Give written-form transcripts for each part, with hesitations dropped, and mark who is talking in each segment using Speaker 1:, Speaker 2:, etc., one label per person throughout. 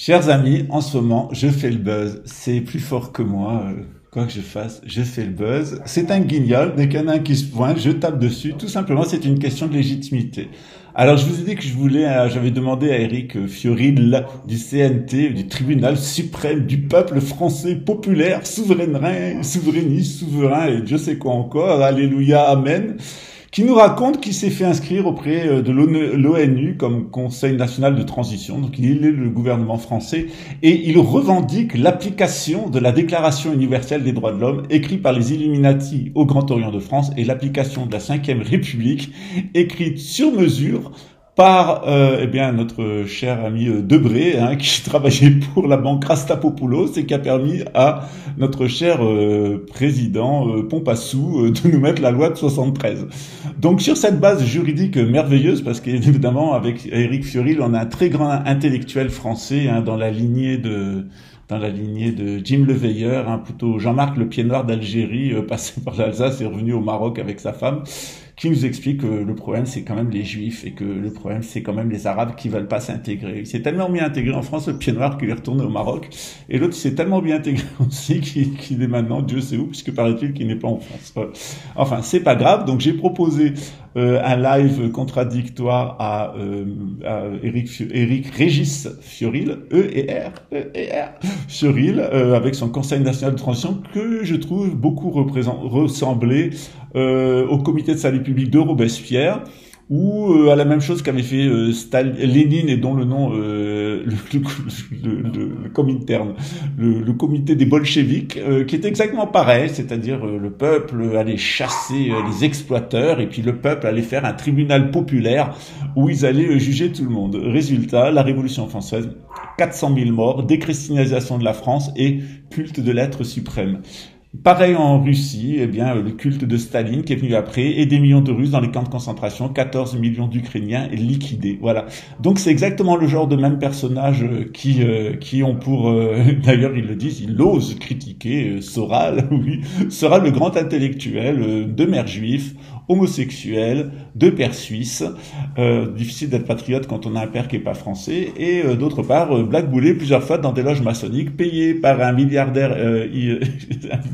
Speaker 1: Chers amis, en ce moment, je fais le buzz. C'est plus fort que moi. Quoi que je fasse, je fais le buzz. C'est un guignol. Dès qu'il y en a un qui se pointe, je tape dessus. Tout simplement, c'est une question de légitimité. Alors, je vous ai dit que j'avais demandé à Éric Fiorile du CNT, du Tribunal suprême du peuple français populaire, souverainiste, souverain et Dieu sait quoi encore. Alléluia, amen, qui nous raconte qu'il s'est fait inscrire auprès de l'ONU comme Conseil national de transition. Donc il est le gouvernement français et il revendique l'application de la Déclaration universelle des droits de l'homme écrite par les Illuminati au Grand Orient de France et l'application de la Cinquième République écrite sur mesure par notre cher ami Debré, qui travaillait pour la banque Rastapopoulos et qui a permis à notre cher président Pompassou de nous mettre la loi de 73. Donc sur cette base juridique merveilleuse, parce qu'évidemment avec Éric Fiorile, on a un très grand intellectuel français dans la lignée de Jim Le Veilleur, plutôt Jean-Marc le Pied Noir d'Algérie, passé par l'Alsace et revenu au Maroc avec sa femme, qui nous explique que le problème c'est quand même les Juifs et que le problème c'est quand même les Arabes qui veulent pas s'intégrer. Il s'est tellement bien intégré en France, le Pied Noir, qu'il est retourné au Maroc, et l'autre s'est tellement bien intégré aussi qu'il est maintenant Dieu sait où, puisque paraît-il qu'il n'est pas en France. Voilà. Enfin, c'est pas grave, donc j'ai proposé un live contradictoire à Éric Régis Fiorile, E-et-R, Fiorile, avec son Conseil national de transition, que je trouve beaucoup ressembler au comité de salut public de Robespierre, ou à la même chose qu'avait fait Lénine, et dont le nom le Comintern, le comité des bolcheviks, qui est exactement pareil, c'est-à-dire le peuple allait chasser les exploiteurs et puis le peuple allait faire un tribunal populaire où ils allaient juger tout le monde. Résultat, la Révolution française, 400 000 morts, déchristianisation de la France et culte de l'être suprême. Pareil en Russie, le culte de Staline qui est venu après, et des millions de Russes dans les camps de concentration, 14 millions d'Ukrainiens liquidés. Voilà. Donc c'est exactement le genre de même personnage qui ont pour... D'ailleurs, ils le disent, ils osent critiquer Soral, oui, Soral, le grand intellectuel de mère juif, homosexuel, de père suisse. Difficile d'être patriote quand on a un père qui est pas français. Et d'autre part, blackboulé plusieurs fois dans des loges maçonniques, payé par un milliardaire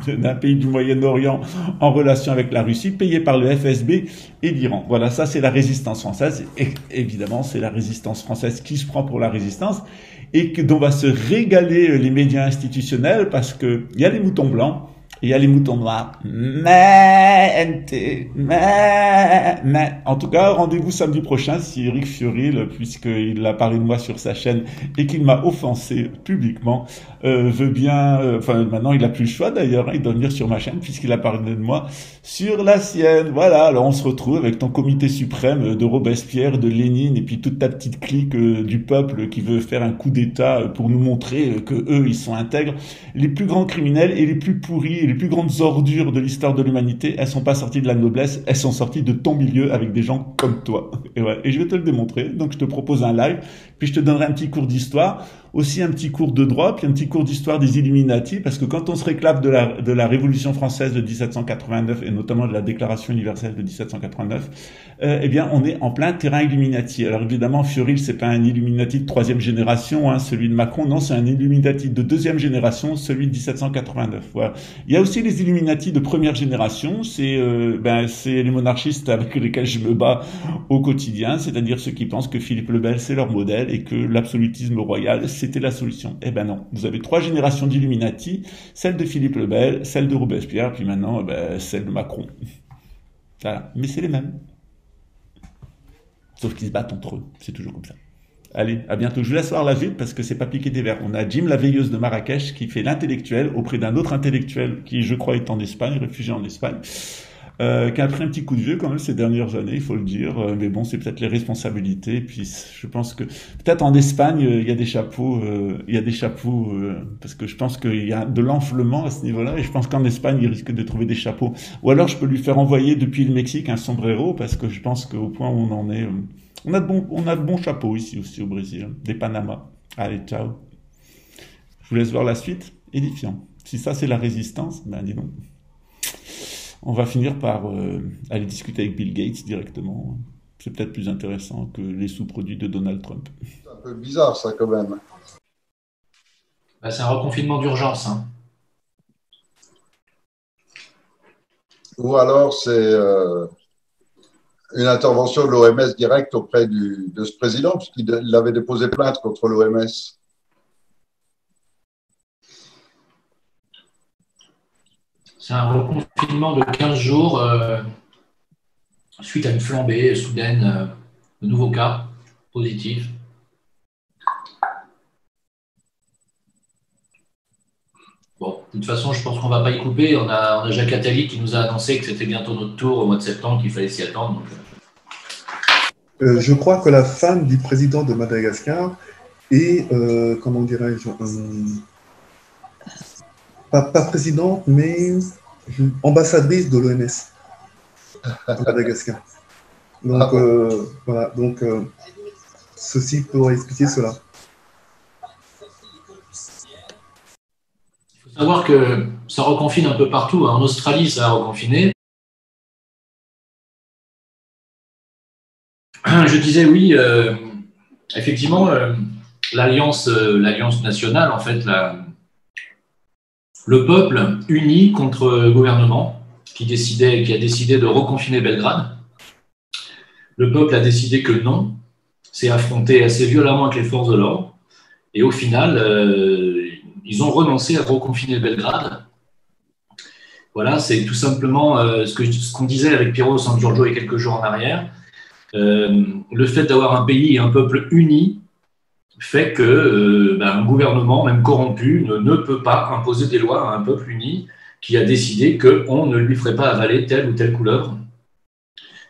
Speaker 1: d'un pays du Moyen-Orient en relation avec la Russie, payé par le FSB et l'Iran. Voilà, ça c'est la résistance française. Et évidemment, c'est la résistance française qui se prend pour la résistance et dont va se régaler les médias institutionnels, parce que il y a les moutons blancs et il y a les moutons noirs. Mais, en tout cas, rendez-vous samedi prochain si Éric Fiorile, puisqu'il a parlé de moi sur sa chaîne et qu'il m'a offensé publiquement, veut bien... maintenant, il a plus le choix d'ailleurs, il doit venir sur ma chaîne puisqu'il a parlé de moi sur la sienne. Voilà, alors on se retrouve avec ton comité suprême de Robespierre, de Lénine et puis toute ta petite clique du peuple qui veut faire un coup d'État pour nous montrer que eux, ils sont intègres. Les plus grands criminels et les plus pourris, les plus grandes ordures de l'histoire de l'humanité, elles sont pas sorties de la noblesse, elles sont sorties de ton milieu avec des gens comme toi. Et ouais, et je vais te le démontrer. Donc je te propose un live, puis je te donnerai un petit cours d'histoire, aussi un petit cours de droit, puis un petit cours d'histoire des Illuminati, parce que quand on se réclame de la Révolution française de 1789 et notamment de la Déclaration universelle de 1789, on est en plein terrain Illuminati. Alors évidemment, Fiorile, c'est pas un Illuminati de troisième génération, celui de Macron, non, c'est un Illuminati de deuxième génération, celui de 1789. Voilà. Il y a aussi les Illuminati de première génération, c'est les monarchistes avec lesquels je me bats au quotidien, c'est-à-dire ceux qui pensent que Philippe le Bel c'est leur modèle et que l'absolutisme royal c'était la solution. Eh ben non, vous avez trois générations d'Illuminati, celle de Philippe le Bel, celle de Robespierre, puis maintenant celle de Macron. Voilà, mais c'est les mêmes. Sauf qu'ils se battent entre eux, c'est toujours comme ça. Allez, à bientôt. Je vous laisse voir la ville parce que c'est pas piqué des verres. On a Jim la veilleuse de Marrakech qui fait l'intellectuel auprès d'un autre intellectuel qui, je crois, est en Espagne, réfugié en Espagne, qui a pris un petit coup de vieux quand même ces dernières années, il faut le dire. Mais bon, c'est peut-être les responsabilités. Puis je pense que peut-être en Espagne, il y a des chapeaux, parce que je pense qu'il y a de l'enflement à ce niveau-là. Et je pense qu'en Espagne, il risque de trouver des chapeaux. Ou alors, je peux lui faire envoyer depuis le Mexique un sombrero parce que je pense qu'au point où on en est... on a de bons chapeaux ici aussi au Brésil, des Panamas. Allez, ciao. Je vous laisse voir la suite. Édifiant. Si ça c'est la résistance, dis donc. On va finir par aller discuter avec Bill Gates directement. C'est peut-être plus intéressant que les sous-produits de Donald Trump.
Speaker 2: C'est un peu bizarre ça quand même. Bah, c'est un reconfinement d'urgence, hein.
Speaker 3: Ou alors c'est une intervention de l'OMS directe auprès de ce président, puisqu'il avait déposé plainte contre l'OMS.
Speaker 2: C'est un reconfinement de 15 jours suite à une flambée soudaine de nouveaux cas positifs. Bon, de toute façon, je pense qu'on ne va pas y couper. On a Jacques Attali qui nous a annoncé que c'était bientôt notre tour au mois de septembre, qu'il fallait s'y attendre. Donc...
Speaker 4: Je crois que la femme du président de Madagascar est, comment dirais-je, pas présidente, mais ambassadrice de l'OMS à Madagascar. Donc, voilà, donc ceci pourrait expliquer cela.
Speaker 2: Il faut savoir que ça reconfine un peu partout. En Australie, ça a reconfiné. Je disais oui, effectivement, l'alliance nationale, en fait, le peuple uni contre le gouvernement qui a décidé de reconfiner Belgrade. Le peuple a décidé que non, s'est affronté assez violemment avec les forces de l'ordre, et au final, ils ont renoncé à reconfiner Belgrade. Voilà, c'est tout simplement ce qu'on disait avec Piero San Giorgio il y a quelques jours en arrière. Le fait d'avoir un pays et un peuple unis fait que un gouvernement, même corrompu, ne peut pas imposer des lois à un peuple uni qui a décidé qu'on ne lui ferait pas avaler telle ou telle couleuvre.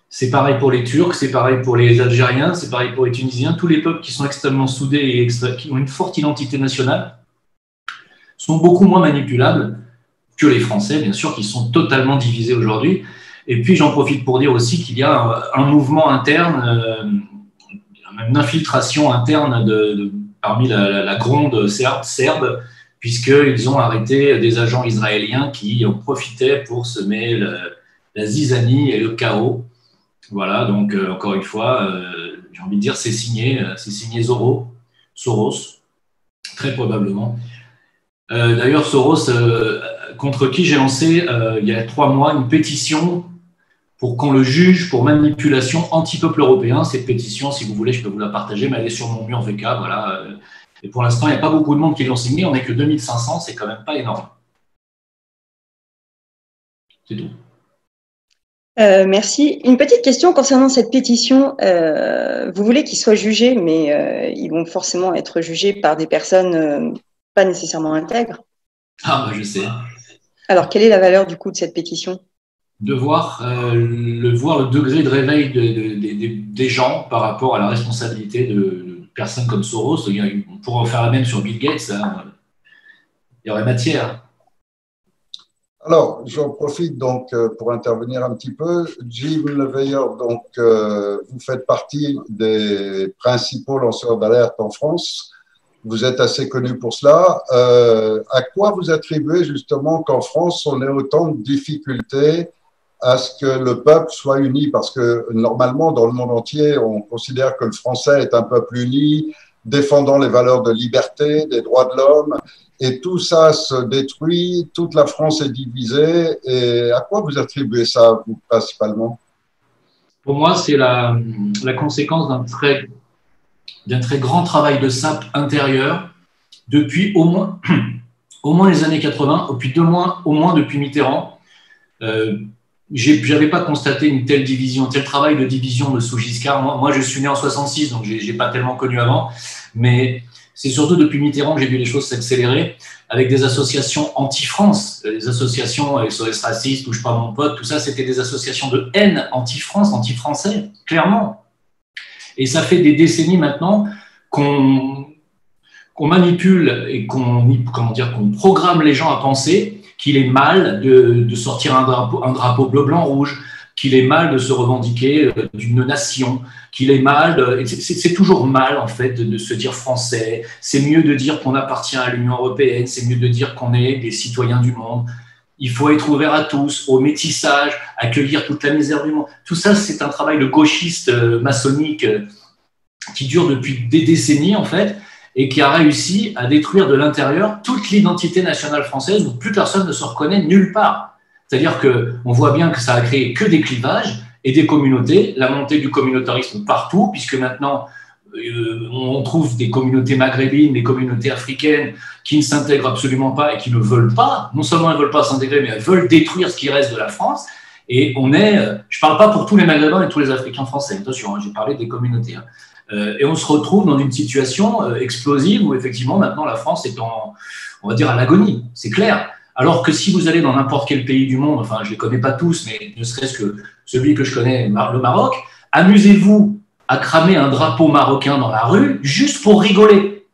Speaker 2: C'est pareil pour les Turcs, c'est pareil pour les Algériens, c'est pareil pour les Tunisiens. Tous les peuples qui sont extrêmement soudés et qui ont une forte identité nationale sont beaucoup moins manipulables que les Français, bien sûr, qui sont totalement divisés aujourd'hui. Et puis, j'en profite pour dire aussi qu'il y a un mouvement interne, une infiltration interne parmi la gronde serbe, puisqu'ils ont arrêté des agents israéliens qui en profitaient pour semer la zizanie et le chaos. Voilà, donc encore une fois, j'ai envie de dire, c'est signé Soros, très probablement. D'ailleurs, Soros, contre qui j'ai lancé il y a 3 mois une pétition pour qu'on le juge pour manipulation anti-peuple européen. Cette pétition, si vous voulez, je peux vous la partager, mais elle est sur mon mur VK. Voilà. Et pour l'instant, il n'y a pas beaucoup de monde qui l'ont signée. On n'est que 2500, c'est quand même pas énorme. C'est tout.
Speaker 5: Merci. Une petite question concernant cette pétition. Vous voulez qu'ils soient jugés, mais ils vont forcément être jugés par des personnes pas nécessairement intègres.
Speaker 2: Ah, bah, je sais.
Speaker 5: Alors, quelle est la valeur du coup de cette pétition ?
Speaker 2: De voir le degré de réveil des gens par rapport à la responsabilité de personnes comme Soros. On pourrait en faire la même sur Bill Gates. Hein. Il y aurait matière.
Speaker 3: Alors, j'en profite donc pour intervenir un petit peu. Jim Leveilleur, donc, vous faites partie des principaux lanceurs d'alerte en France. Vous êtes assez connu pour cela. À quoi vous attribuez justement qu'en France, on ait autant de difficultés à ce que le peuple soit uni? Parce que normalement, dans le monde entier, on considère que le français est un peuple uni, défendant les valeurs de liberté, des droits de l'homme. Et tout ça se détruit, toute la France est divisée. Et à quoi vous attribuez ça, vous, principalement?
Speaker 2: Pour moi, c'est la conséquence d'un très grand travail de sape intérieur depuis au moins les années 80, au moins depuis Mitterrand. Je n'avais pas constaté une telle division, tel travail de division de sous Giscard. Moi, je suis né en 66, donc je n'ai pas tellement connu avant. Mais c'est surtout depuis Mitterrand que j'ai vu les choses s'accélérer avec des associations anti-France, des associations SOS Racistes, Touche pas mon pote, tout ça, c'était des associations de haine anti-France, anti-français, clairement. Et ça fait des décennies maintenant qu'on manipule et qu'on programme les gens à penser qu'il est mal de sortir un drapeau bleu, blanc, rouge, qu'il est mal de se revendiquer d'une nation, qu'il est mal, c'est toujours mal en fait de se dire français, c'est mieux de dire qu'on appartient à l'Union européenne, c'est mieux de dire qu'on est des citoyens du monde, il faut être ouvert à tous, au métissage, accueillir toute la misère du monde. Tout ça, c'est un travail de gauchiste maçonnique qui dure depuis des décennies en fait, et qui a réussi à détruire de l'intérieur toute l'identité nationale française où plus personne ne se reconnaît nulle part. C'est-à-dire qu'on voit bien que ça a créé que des clivages et des communautés, la montée du communautarisme partout, puisque maintenant on trouve des communautés maghrébines, des communautés africaines qui ne s'intègrent absolument pas et qui ne veulent pas, non seulement elles ne veulent pas s'intégrer, mais elles veulent détruire ce qui reste de la France. Et on est, je ne parle pas pour tous les Maghrébins et tous les Africains français, attention, j'ai parlé des communautés. Et on se retrouve dans une situation explosive où effectivement maintenant la France est on va dire à l'agonie, c'est clair. Alors que si vous allez dans n'importe quel pays du monde, enfin je ne les connais pas tous, mais ne serait-ce que celui que je connais, le Maroc, amusez-vous à cramer un drapeau marocain dans la rue juste pour rigoler.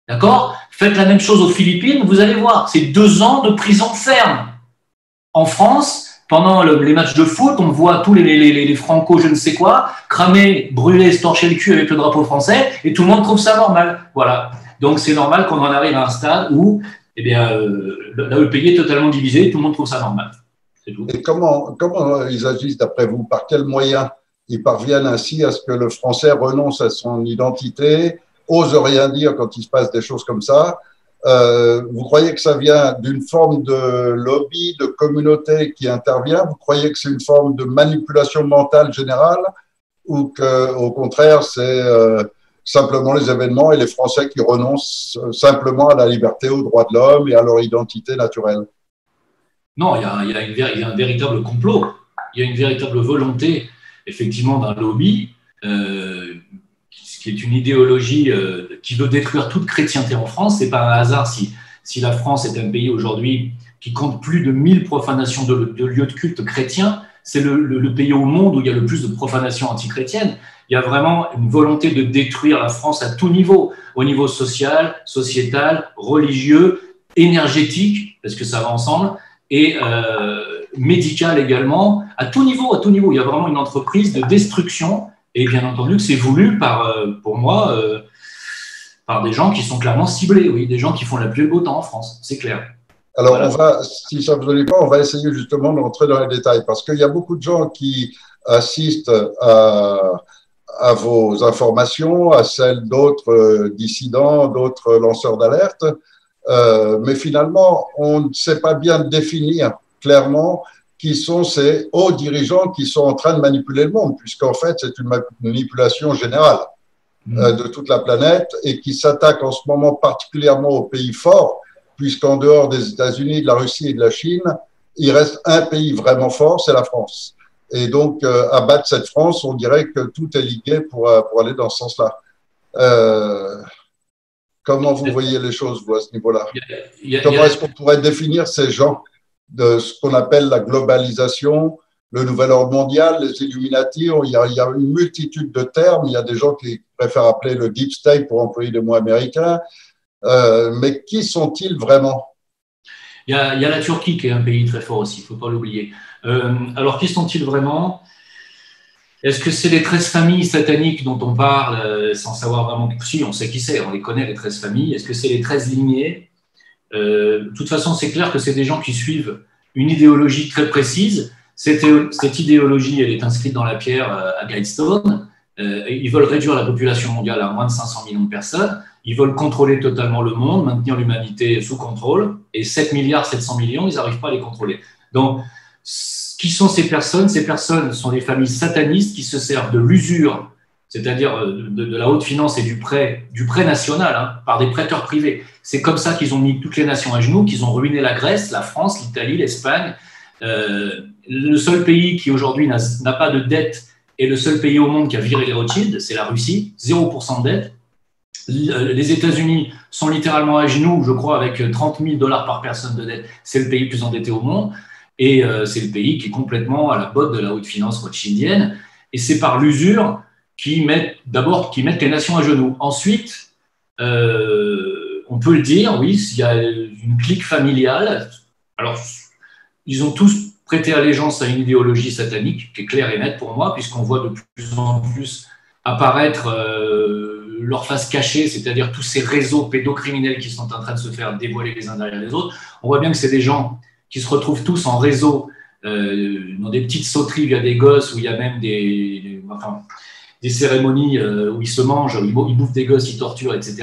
Speaker 2: D'accord ? Faites la même chose aux Philippines, vous allez voir, c'est 2 ans de prison ferme. En France, pendant les matchs de foot, on voit tous les franco je ne sais quoi, cramer, brûler, se torcher le cul avec le drapeau français, et tout le monde trouve ça normal. Voilà. Donc c'est normal qu'on en arrive à un stade où eh bien, le pays est totalement divisé, tout le monde trouve ça normal. C'est tout.
Speaker 3: Et comment ils agissent d'après vous? Par quels moyens ils parviennent ainsi à ce que le français renonce à son identité, ose rien dire quand il se passe des choses comme ça? Vous croyez que ça vient d'une forme de lobby, de communauté qui intervient? Vous croyez que c'est une forme de manipulation mentale générale? Ou qu'au contraire, c'est simplement les événements et les Français qui renoncent simplement à la liberté, aux droits de l'homme et à leur identité naturelle?
Speaker 2: Non, il y a un véritable complot. Il y a une véritable volonté, effectivement, d'un lobby qui est une idéologie qui veut détruire toute chrétienté en France. Ce n'est pas un hasard si la France est un pays aujourd'hui qui compte plus de 1000 profanations de lieux de culte chrétiens. C'est le pays au monde où il y a le plus de profanations antichrétiennes. Il y a vraiment une volonté de détruire la France à tout niveau, au niveau social, sociétal, religieux, énergétique, parce que ça va ensemble, et médical également, à tout niveau. Il y a vraiment une entreprise de destruction. Et bien entendu que c'est voulu pour moi, par des gens qui sont clairement ciblés, oui, des gens qui font la pluie et le beau temps en France, c'est clair.
Speaker 3: Alors, voilà. Si ça ne vous donne pas, on va essayer justement d'entrer dans les détails, parce qu'il y a beaucoup de gens qui assistent à vos informations, à celles d'autres dissidents, d'autres lanceurs d'alerte, mais finalement, on ne sait pas bien définir clairement qui sont ces hauts dirigeants qui sont en train de manipuler le monde, puisqu'en fait, c'est une manipulation générale de toute la planète et qui s'attaque en ce moment particulièrement aux pays forts, puisqu'en dehors des États-Unis, de la Russie et de la Chine, il reste un pays vraiment fort, c'est la France. Et donc, abattre cette France, on dirait que tout est ligué pour aller dans ce sens-là. Comment vous voyez les choses, vous, à ce niveau-là? Comment est-ce qu'on pourrait définir ces gens de ce qu'on appelle la globalisation, le nouvel ordre mondial, les Illuminati? Il y a une multitude de termes. Il y a des gens qui préfèrent appeler le deep state pour employer des mots américains. Mais qui sont-ils vraiment?
Speaker 2: Il y a la Turquie qui est un pays très fort aussi, il ne faut pas l'oublier. Alors, qui sont-ils vraiment? Est-ce que c'est les 13 familles sataniques dont on parle sans savoir vraiment? Si, on sait qui c'est, on les connaît, les 13 familles. Est-ce que c'est les 13 lignées? De toute façon, c'est clair que c'est des gens qui suivent une idéologie très précise. Cette idéologie, elle est inscrite dans la pierre à Guidestone. Ils veulent réduire la population mondiale à moins de 500 millions de personnes. Ils veulent contrôler totalement le monde, maintenir l'humanité sous contrôle. Et 7 milliards 700 millions, ils n'arrivent pas à les contrôler. Donc, qui sont ces personnes? Ces personnes sont des familles satanistes qui se servent de l'usure, c'est-à-dire de la haute finance et du prêt national, par des prêteurs privés. C'est comme ça qu'ils ont mis toutes les nations à genoux, qu'ils ont ruiné la Grèce, la France, l'Italie, l'Espagne. Le seul pays qui aujourd'hui n'a pas de dette et le seul pays au monde qui a viré les Rothschild, c'est la Russie, 0% de dette. Les États-Unis sont littéralement à genoux, je crois, avec 30 000 $ par personne de dette. C'est le pays le plus endetté au monde. Et c'est le pays qui est complètement à la botte de la haute finance rothschildienne. Et c'est par l'usure qui mettent les nations à genoux. Ensuite, on peut le dire, oui, il y a une clique familiale. Alors, ils ont tous prêté allégeance à une idéologie satanique, qui est claire et nette pour moi, puisqu'on voit de plus en plus apparaître leur face cachée, c'est-à-dire tous ces réseaux pédocriminels qui sont en train de se faire dévoiler les uns derrière les autres. On voit bien que c'est des gens qui se retrouvent tous en réseau, dans des petites sauteries via des gosses, où il y a même des des cérémonies où ils se mangent, ils bouffent des gosses, ils torturent, etc.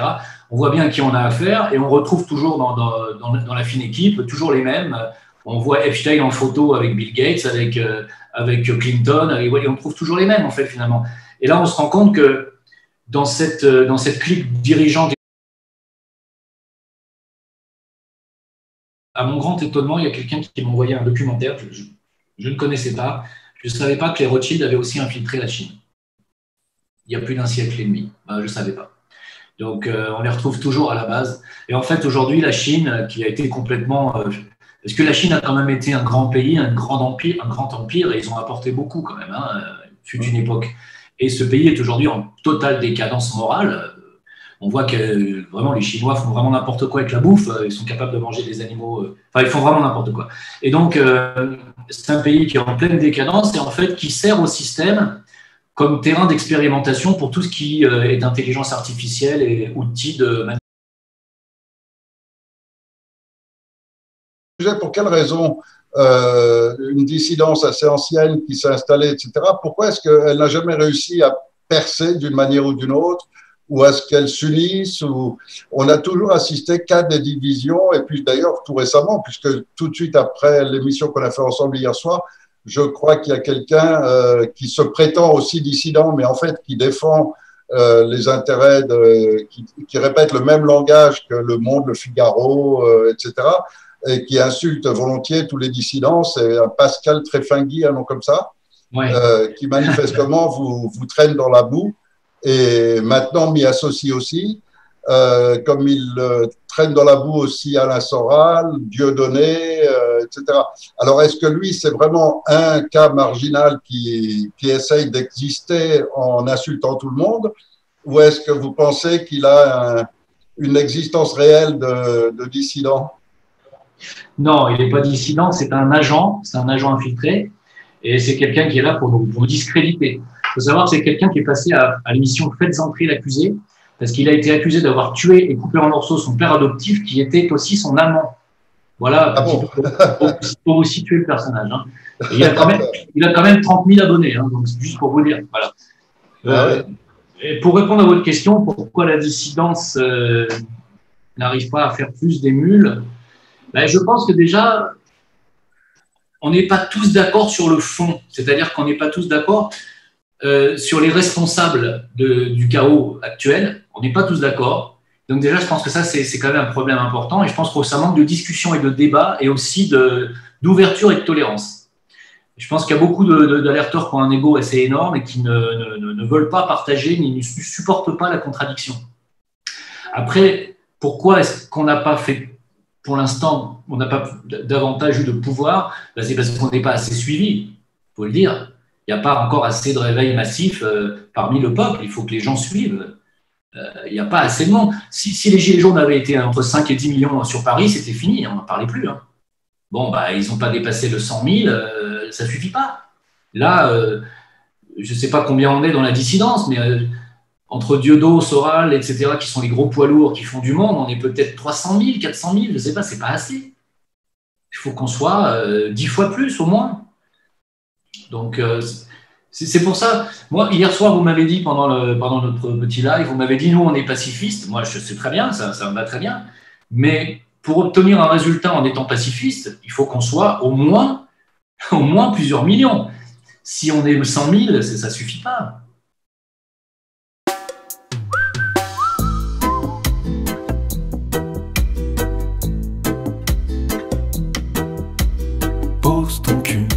Speaker 2: On voit bien à qui on a affaire et on retrouve toujours dans la fine équipe, toujours les mêmes. On voit Epstein en photo avec Bill Gates, avec Clinton, on trouve toujours les mêmes en fait finalement. Et là, on se rend compte que dans cette clique dirigeante, à mon grand étonnement, il y a quelqu'un qui m'a envoyé un documentaire, je ne connaissais pas, je ne savais pas que les Rothschild avaient aussi infiltré la Chine. Il y a plus d'un siècle et demi, je ne savais pas. Donc, on les retrouve toujours à la base. Et en fait, aujourd'hui, la Chine, qui a été complètement... parce que la Chine a quand même été un grand pays, un grand empire, et ils ont apporté beaucoup quand même, fut une époque. Et ce pays est aujourd'hui en totale décadence morale. On voit que vraiment les Chinois font vraiment n'importe quoi avec la bouffe. Ils sont capables de manger des animaux. Enfin, ils font vraiment n'importe quoi. Et donc, c'est un pays qui est en pleine décadence et en fait qui sert au système comme terrain d'expérimentation pour tout ce qui est d'intelligence artificielle et outils de
Speaker 3: manipulation. Pour quelle raison une dissidence assez ancienne qui s'est installée, etc., pourquoi est-ce qu'elle n'a jamais réussi à percer d'une manière ou d'une autre, ou est-ce qu'elles s'unissent, ou... On a toujours assisté qu'à des divisions, et puis d'ailleurs tout récemment, puisque tout de suite après l'émission qu'on a fait ensemble hier soir, je crois qu'il y a quelqu'un qui se prétend aussi dissident, mais en fait qui défend les intérêts, qui répète le même langage que Le Monde, Le Figaro, etc., et qui insulte volontiers tous les dissidents. C'est un Pascal Tréfingui, un nom comme ça, qui manifestement vous traîne dans la boue, et maintenant m'y associe aussi, comme il traîne dans la boue aussi Alain Soral, Dieudonné, etc. Alors, est-ce que lui, c'est vraiment un cas marginal qui essaye d'exister en insultant tout le monde, ou est-ce que vous pensez qu'il a une existence réelle de dissident?
Speaker 2: Non, il n'est pas dissident, c'est un agent infiltré, et c'est quelqu'un qui est là pour nous discréditer. Il faut savoir que c'est quelqu'un qui est passé à l'émission Faites entrer l'accusé, parce qu'il a été accusé d'avoir tué et coupé en morceaux son père adoptif, qui était aussi son amant. Voilà, pour vous situer le personnage. Hein. Et il a quand même 30 000 abonnés, hein, donc c'est juste pour vous dire. Voilà. Et pour répondre à votre question, pourquoi la dissidence n'arrive pas à faire plus des mules, je pense que déjà, on n'est pas tous d'accord sur le fond. C'est-à-dire qu'on n'est pas tous d'accord sur les responsables du chaos actuel. On n'est pas tous d'accord. Donc déjà, je pense que ça, c'est quand même un problème important. Et je pense que ça manque de discussion et de débat et aussi d'ouverture et de tolérance. Je pense qu'il y a beaucoup d'alerteurs qui ont un ego assez énorme et qui ne veulent pas partager ni ne supportent pas la contradiction. Après, pourquoi est-ce qu'on n'a pas fait... Pour l'instant, on n'a pas davantage eu de pouvoir, c'est parce qu'on n'est pas assez suivi, il faut le dire. Il n'y a pas encore assez de réveil massif parmi le peuple, il faut que les gens suivent. Il n'y a pas assez de monde. Si les Gilets jaunes avaient été entre 5 et 10 millions sur Paris, c'était fini, on n'en parlait plus. Hein. Bon, ils n'ont pas dépassé le 100 000, ça ne suffit pas. Là, je ne sais pas combien on est dans la dissidence, mais... entre Dieudo, Soral, etc., qui sont les gros poids lourds qui font du monde, on est peut-être 300 000, 400 000, je ne sais pas, c'est pas assez. Il faut qu'on soit 10 fois plus au moins. Donc, c'est pour ça. Moi, hier soir, vous m'avez dit, pendant notre petit live, vous m'avez dit, nous, on est pacifistes. Moi, je sais très bien, ça me va très bien. Mais pour obtenir un résultat en étant pacifiste, il faut qu'on soit au moins plusieurs millions. Si on est 100 000, ça ne suffit pas.
Speaker 6: Pose ton cul.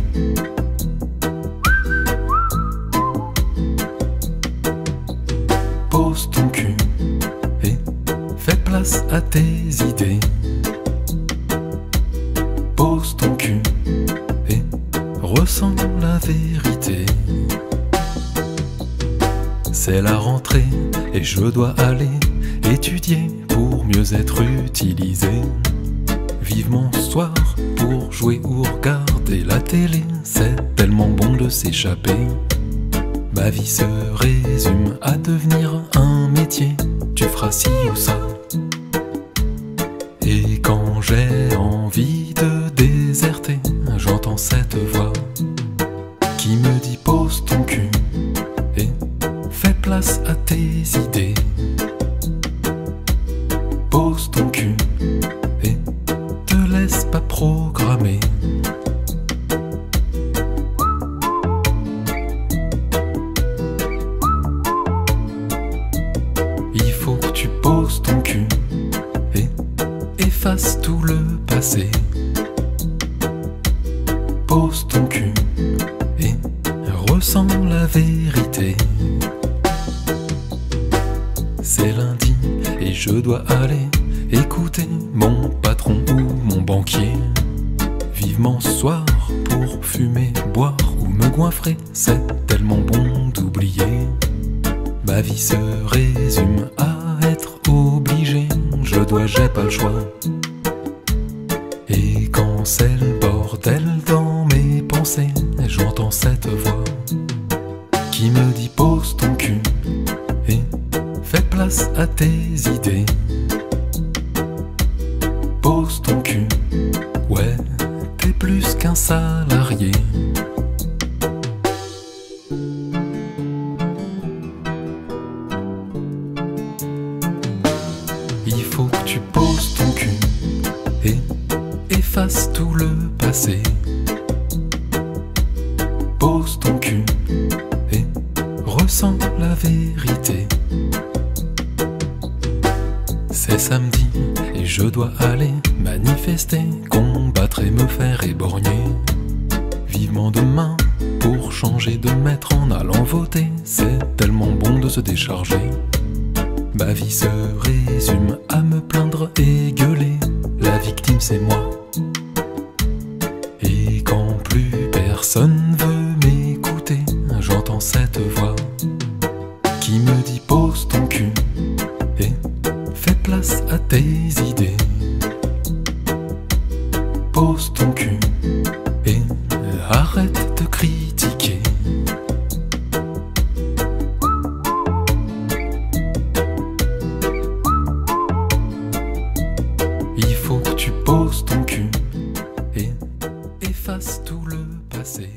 Speaker 6: Pose ton cul et fais place à tes idées. Pose ton cul et ressens la vérité. C'est la rentrée et je dois aller étudier pour mieux être utilisé. Vivement ce soir pour jouer ou regarder la télé, c'est tellement bon de s'échapper. Ma vie se résume à devenir un métier, tu feras ci ou ça. Et quand j'ai envie de déserter, j'entends cette voix qui me dit pose ton cul et fais efface tout le passé. Pose ton cul et ressens la vérité. C'est lundi et je dois aller écouter mon patron ou mon banquier. Vivement ce soir pour fumer, boire ou me goinfrer. C'est tellement bon d'oublier. Ma vie se résume à être obligé. Je dois, j'ai pas le choix. Et quand c'est le bordel dans mes pensées, j'entends cette voix qui me dit pose ton cul et fais place à tes idées. Pose ton cul, ouais, t'es plus qu'un salarié. Il faut que tu poses ton cul et efface tout le passé. Pose ton cul et ressens la vérité. C'est samedi et je dois aller manifester, combattre et me faire éborgner. Vivement demain pour changer de maître en allant voter. C'est tellement bon de se décharger. Ma vie se résume à me plaindre et gueuler. La victime c'est moi. Et quand plus personne veut m'écouter, j'entends cette voix qui me dit pose ton cul et fais place à tes idées. Pose ton cul et arrête de critiquer. Il faut que tu poses ton cul et efface tout le passé.